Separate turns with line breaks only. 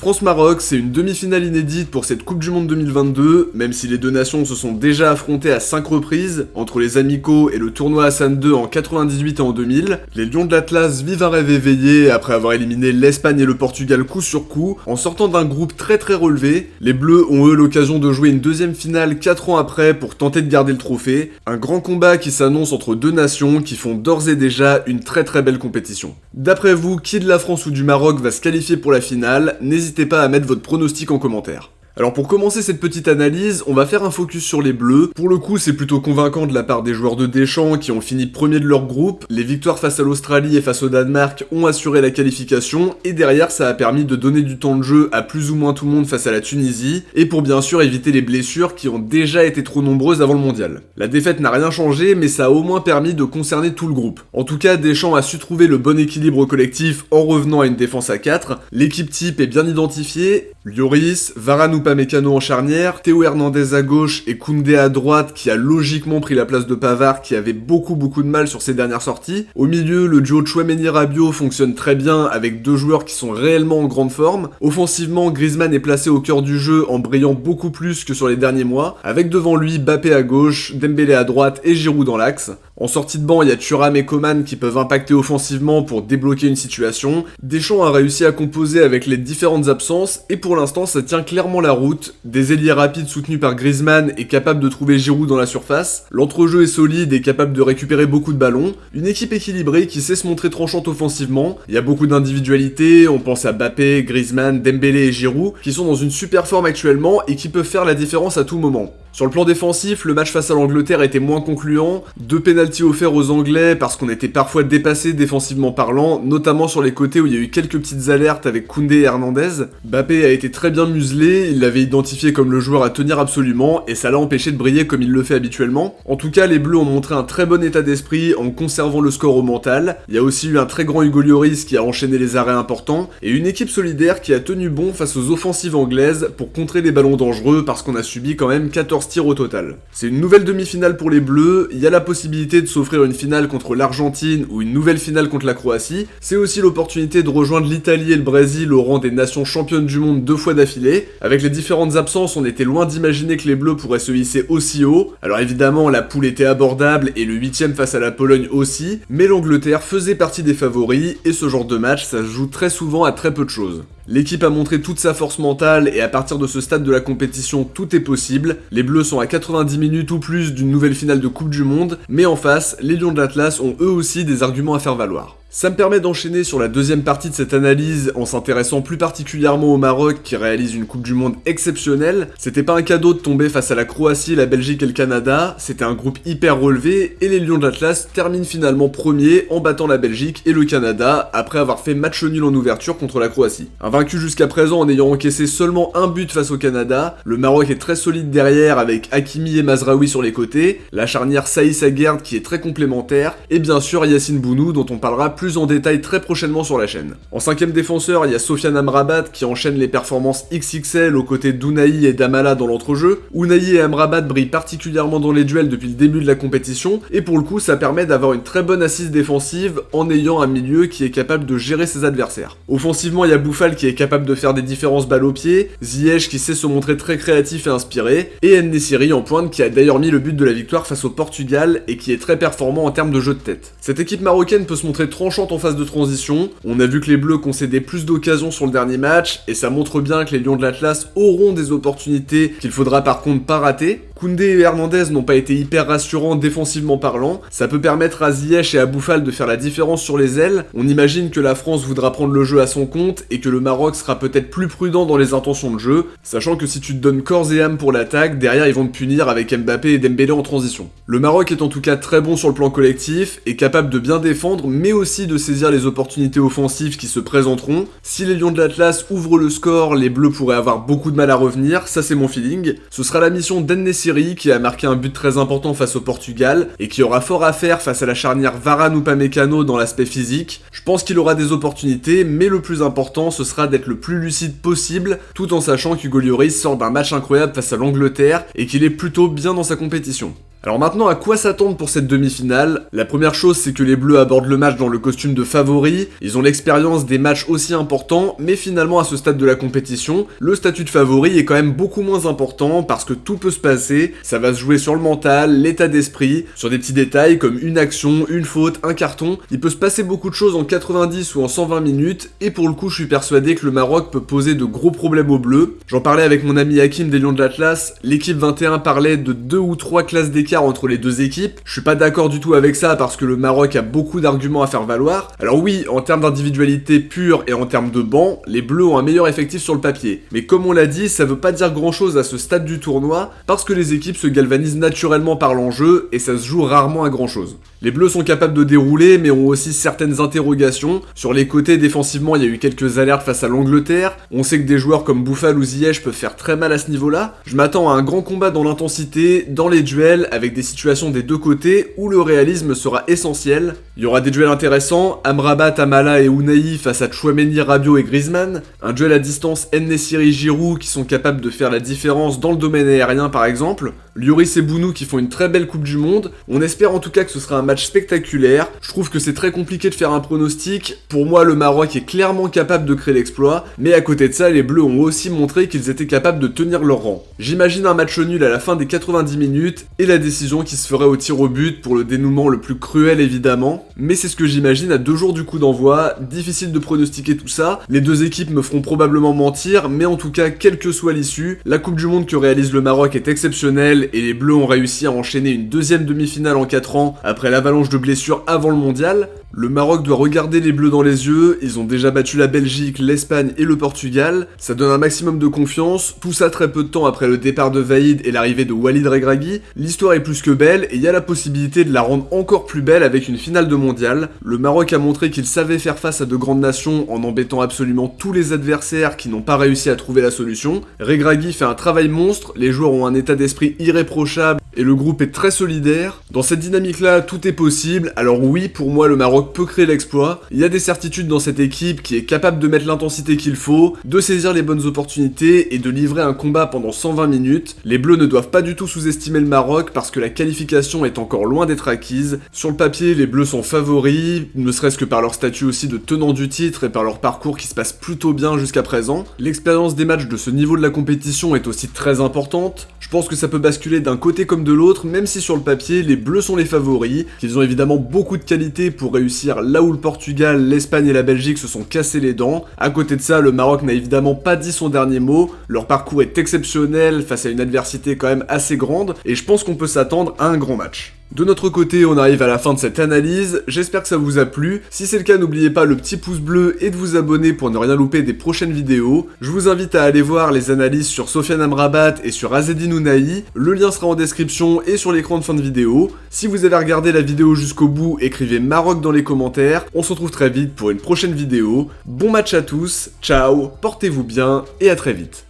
France-Maroc, c'est une demi-finale inédite pour cette Coupe du Monde 2022, même si les deux nations se sont déjà affrontées à 5 reprises, entre les amicaux et le tournoi Hassan II en 98 et en 2000. Les Lions de l'Atlas vivent un rêve éveillé après avoir éliminé l'Espagne et le Portugal coup sur coup, en sortant d'un groupe très relevé. Les Bleus ont eux l'occasion de jouer une deuxième finale 4 ans après pour tenter de garder le trophée. Un grand combat qui s'annonce entre deux nations qui font d'ores et déjà une très belle compétition. D'après vous, qui de la France ou du Maroc va se qualifier pour la finale? N'hésitez pas à mettre votre pronostic en commentaire. Alors pour commencer cette petite analyse, on va faire un focus sur les Bleus. Pour le coup, c'est plutôt convaincant de la part des joueurs de Deschamps qui ont fini premier de leur groupe. Les victoires face à l'Australie et face au Danemark ont assuré la qualification et derrière ça a permis de donner du temps de jeu à plus ou moins tout le monde face à la Tunisie et pour bien sûr éviter les blessures qui ont déjà été trop nombreuses avant le mondial. La défaite n'a rien changé mais ça a au moins permis de concerner tout le groupe. En tout cas, Deschamps a su trouver le bon équilibre collectif en revenant à une défense à 4. L'équipe type est bien identifiée. Lloris, Varane ou Upamecano en charnière, Théo Hernandez à gauche et Koundé à droite qui a logiquement pris la place de Pavard qui avait beaucoup de mal sur ses dernières sorties. Au milieu, le duo Tchouaméni-Rabiot fonctionne très bien avec deux joueurs qui sont réellement en grande forme. Offensivement, Griezmann est placé au cœur du jeu en brillant beaucoup plus que sur les derniers mois, avec devant lui Mbappé à gauche, Dembélé à droite et Giroud dans l'axe. En sortie de banc, il y a Thuram et Coman qui peuvent impacter offensivement pour débloquer une situation. Deschamps a réussi à composer avec les différentes absences et pour l'instant ça tient clairement la route. Des ailiers rapides soutenus par Griezmann et capables de trouver Giroud dans la surface. L'entrejeu est solide et capable de récupérer beaucoup de ballons. Une équipe équilibrée qui sait se montrer tranchante offensivement. Il y a beaucoup d'individualités, on pense à Mbappé, Griezmann, Dembélé et Giroud qui sont dans une super forme actuellement et qui peuvent faire la différence à tout moment. Sur le plan défensif, le match face à l'Angleterre était moins concluant, 2 pénaltys offerts aux Anglais parce qu'on était parfois dépassé défensivement parlant, notamment sur les côtés où il y a eu quelques petites alertes avec Koundé et Hernandez. Mbappé a été très bien muselé, il l'avait identifié comme le joueur à tenir absolument et ça l'a empêché de briller comme il le fait habituellement. En tout cas, les Bleus ont montré un très bon état d'esprit en conservant le score au mental. Il y a aussi eu un très grand Hugo Lloris qui a enchaîné les arrêts importants et une équipe solidaire qui a tenu bon face aux offensives anglaises pour contrer des ballons dangereux parce qu'on a subi quand même 14 tirs au total. C'est une nouvelle demi-finale pour les Bleus, il y a la possibilité de s'offrir une finale contre l'Argentine ou une nouvelle finale contre la Croatie, c'est aussi l'opportunité de rejoindre l'Italie et le Brésil au rang des nations championnes du monde 2 fois d'affilée. Avec les différentes absences, on était loin d'imaginer que les Bleus pourraient se hisser aussi haut. Alors évidemment, la poule était abordable et le 8ème face à la Pologne aussi, mais l'Angleterre faisait partie des favoris et ce genre de match, ça se joue très souvent à très peu de choses. L'équipe a montré toute sa force mentale et à partir de ce stade de la compétition, tout est possible. Les Bleus sont à 90 minutes ou plus d'une nouvelle finale de Coupe du Monde, mais en face, les Lions de l'Atlas ont eux aussi des arguments à faire valoir. Ça me permet d'enchaîner sur la deuxième partie de cette analyse en s'intéressant plus particulièrement au Maroc qui réalise une Coupe du Monde exceptionnelle. C'était pas un cadeau de tomber face à la Croatie, la Belgique et le Canada, c'était un groupe hyper relevé et les Lions de l'Atlas terminent finalement premier en battant la Belgique et le Canada après avoir fait match nul en ouverture contre la Croatie. Invaincu jusqu'à présent en ayant encaissé seulement un but face au Canada, le Maroc est très solide derrière avec Hakimi et Mazraoui sur les côtés, la charnière Saïss Aguerd qui est très complémentaire et bien sûr Yacine Bounou dont on parlera plus en détail très prochainement sur la chaîne. En 5ème défenseur, il y a Sofiane Amrabat qui enchaîne les performances XXL aux côtés d'Ounahi et d'Amala dans l'entrejeu. Ounahi et Amrabat brillent particulièrement dans les duels depuis le début de la compétition et pour le coup ça permet d'avoir une très bonne assise défensive en ayant un milieu qui est capable de gérer ses adversaires. Offensivement, il y a Boufal qui est capable de faire des différences balles au pied, Ziyech qui sait se montrer très créatif et inspiré et En-Nesyri en pointe qui a d'ailleurs mis le but de la victoire face au Portugal et qui est très performant en termes de jeu de tête. Cette équipe marocaine peut se montrer tranchante en phase de transition, on a vu que les Bleus concédaient plus d'occasions sur le dernier match, et ça montre bien que les Lions de l'Atlas auront des opportunités qu'il faudra par contre pas rater. Koundé et Hernandez n'ont pas été hyper rassurants défensivement parlant, ça peut permettre à Ziyech et à Boufal de faire la différence sur les ailes. On imagine que la France voudra prendre le jeu à son compte et que le Maroc sera peut-être plus prudent dans les intentions de jeu, sachant que si tu te donnes corps et âme pour l'attaque, derrière ils vont te punir avec Mbappé et Dembélé en transition. Le Maroc est en tout cas très bon sur le plan collectif, et capable de bien défendre, mais aussi de saisir les opportunités offensives qui se présenteront. Si les Lions de l'Atlas ouvrent le score, les Bleus pourraient avoir beaucoup de mal à revenir, ça c'est mon feeling. Ce sera la mission d'En-Nesyri qui a marqué un but très important face au Portugal et qui aura fort à faire face à la charnière Varane ou Upamecano dans l'aspect physique. Je pense qu'il aura des opportunités, mais le plus important ce sera d'être le plus lucide possible, tout en sachant qu'Hugo Lloris sort d'un match incroyable face à l'Angleterre et qu'il est plutôt bien dans sa compétition. Alors maintenant, à quoi s'attendre pour cette demi-finale? La première chose, c'est que les Bleus abordent le match dans le costume de favoris, ils ont l'expérience des matchs aussi importants, mais finalement à ce stade de la compétition, le statut de favori est quand même beaucoup moins important parce que tout peut se passer, ça va se jouer sur le mental, l'état d'esprit, sur des petits détails comme une action, une faute, un carton, il peut se passer beaucoup de choses en 90 ou en 120 minutes, et pour le coup je suis persuadé que le Maroc peut poser de gros problèmes aux Bleus. J'en parlais avec mon ami Hakim des Lions de l'Atlas, l'équipe 21 parlait de 2 ou 3 classes d'écart entre les deux équipes. Je suis pas d'accord du tout avec ça parce que le Maroc a beaucoup d'arguments à faire valoir. Alors oui, en termes d'individualité pure et en termes de banc, les Bleus ont un meilleur effectif sur le papier. Mais comme on l'a dit, ça veut pas dire grand chose à ce stade du tournoi parce que les équipes se galvanisent naturellement par l'enjeu et ça se joue rarement à grand chose. Les Bleus sont capables de dérouler mais ont aussi certaines interrogations. Sur les côtés, défensivement, il y a eu quelques alertes face à l'Angleterre. On sait que des joueurs comme Bouffal ou Ziyech peuvent faire très mal à ce niveau-là. Je m'attends à un grand combat dans l'intensité, dans les duels, avec des situations des deux côtés où le réalisme sera essentiel. Il y aura des duels intéressants, Amrabat, Amala et Ounahi face à Tchouaméni, Rabiot et Griezmann. Un duel à distance En-Nesyri, Giroud qui sont capables de faire la différence dans le domaine aérien par exemple. Lloris et Bounou qui font une très belle Coupe du Monde. On espère en tout cas que ce sera un match spectaculaire. Je trouve que c'est très compliqué de faire un pronostic. Pour moi, le Maroc est clairement capable de créer l'exploit, mais à côté de ça, les Bleus ont aussi montré qu'ils étaient capables de tenir leur rang. J'imagine un match nul à la fin des 90 minutes et la décision qui se ferait au tir au but pour le dénouement le plus cruel évidemment, mais c'est ce que j'imagine à 2 jours du coup d'envoi. Difficile de pronostiquer tout ça, les deux équipes me feront probablement mentir, mais en tout cas, quelle que soit l'issue, la Coupe du Monde que réalise le Maroc est exceptionnelle et les Bleus ont réussi à enchaîner une deuxième demi-finale en 4 ans après l'avalanche de blessures avant le mondial. Le Maroc doit regarder les Bleus dans les yeux, ils ont déjà battu la Belgique, l'Espagne et le Portugal, ça donne un maximum de confiance, tout ça très peu de temps après le départ de Vaïd et l'arrivée de Walid Regragui. L'histoire est plus que belle et il y a la possibilité de la rendre encore plus belle avec une finale de mondial. Le Maroc a montré qu'il savait faire face à de grandes nations en embêtant absolument tous les adversaires qui n'ont pas réussi à trouver la solution. Regragui fait un travail monstre, les joueurs ont un état d'esprit irréprochable et le groupe est très solidaire. Dans cette dynamique-là, tout est possible, alors oui, pour moi le Maroc peut créer l'exploit. Il y a des certitudes dans cette équipe qui est capable de mettre l'intensité qu'il faut, de saisir les bonnes opportunités et de livrer un combat pendant 120 minutes. Les Bleus ne doivent pas du tout sous-estimer le Maroc parce que la qualification est encore loin d'être acquise. Sur le papier, les Bleus sont favoris, ne serait-ce que par leur statut aussi de tenant du titre et par leur parcours qui se passe plutôt bien jusqu'à présent. L'expérience des matchs de ce niveau de la compétition est aussi très importante. Je pense que ça peut basculer d'un côté comme de l'autre, même si sur le papier, les Bleus sont les favoris, qu'ils ont évidemment beaucoup de qualité pour réussir là où le Portugal, l'Espagne et la Belgique se sont cassés les dents. À côté de ça, le Maroc n'a évidemment pas dit son dernier mot, leur parcours est exceptionnel face à une adversité quand même assez grande, et je pense qu'on peut s'attendre à un grand match. De notre côté, on arrive à la fin de cette analyse, j'espère que ça vous a plu. Si c'est le cas, n'oubliez pas le petit pouce bleu et de vous abonner pour ne rien louper des prochaines vidéos. Je vous invite à aller voir les analyses sur Sofiane Amrabat et sur Azzedine Ounahi, le lien sera en description et sur l'écran de fin de vidéo. Si vous avez regardé la vidéo jusqu'au bout, écrivez Maroc dans les commentaires, on se retrouve très vite pour une prochaine vidéo. Bon match à tous, ciao, portez-vous bien et à très vite.